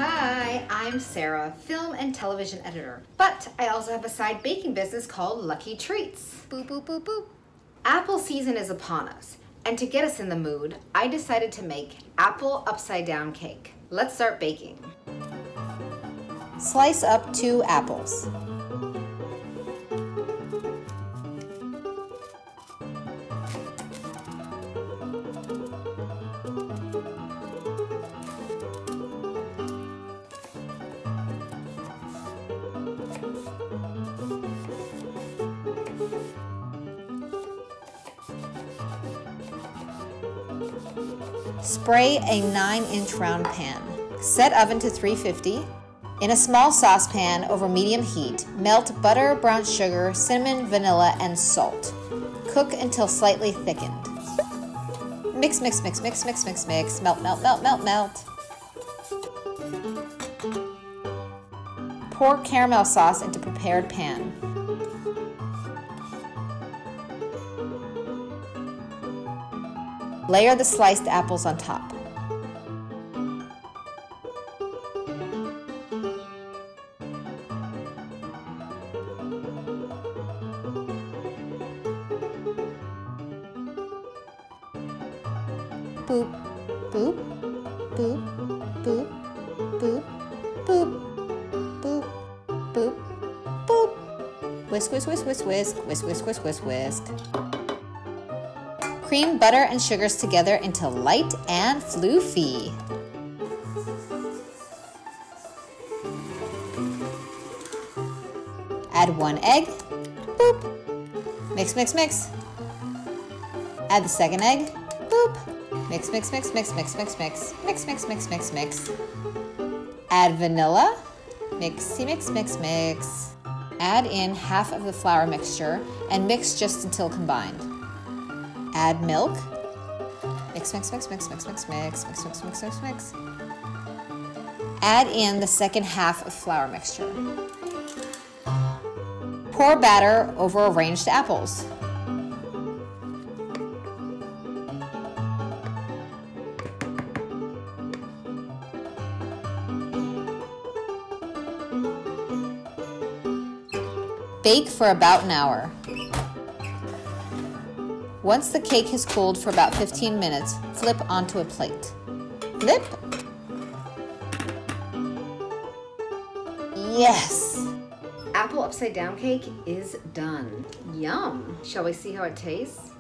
Hi, I'm Sarah, film and television editor. But I also have a side baking business called Lucky Treats. Boop, boop, boop, boop. Apple season is upon us, and to get us in the mood, I decided to make apple upside down cake. Let's start baking. Slice up 2 apples. Spray a 9-inch round pan. Set oven to 350. In a small saucepan over medium heat, melt butter, brown sugar, cinnamon, vanilla, and salt. Cook until slightly thickened. Mix, mix, mix, mix, mix, mix, mix. Melt, melt, melt, melt, melt. Pour caramel sauce into prepared pan. Layer the sliced apples on top. Boop, boop, boop, boop, boop, boop, boop, boop, boop. Whisk, whisk, whisk, whisk, whisk, whisk, whisk, whisk, whisk, whisk. Cream butter and sugars together until light and floofy. Add 1 egg. Boop. Mix, mix, mix. Add the second egg. Boop. Mix, mix, mix, mix, mix, mix, mix. Mix, mix, mix, mix, mix. Add vanilla. Mixy, mix, mix, mix. Add in half of the flour mixture and mix just until combined. Add milk. Mix, mix, mix, mix, mix, mix, mix, mix, mix, mix, mix, mix. Add in the second half of flour mixture. Pour batter over arranged apples. Bake for about an hour. Once the cake has cooled for about 15 minutes, flip onto a plate. Flip. Yes! Apple upside down cake is done. Yum! Shall we see how it tastes?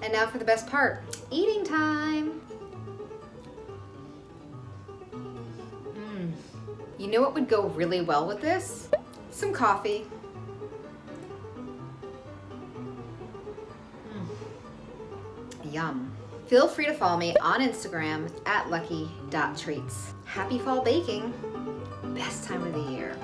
And now for the best part, eating time! You know what would go really well with this? Some coffee. Yum. Feel free to follow me on Instagram at lucky.treats. Happy fall baking. Best time of the year.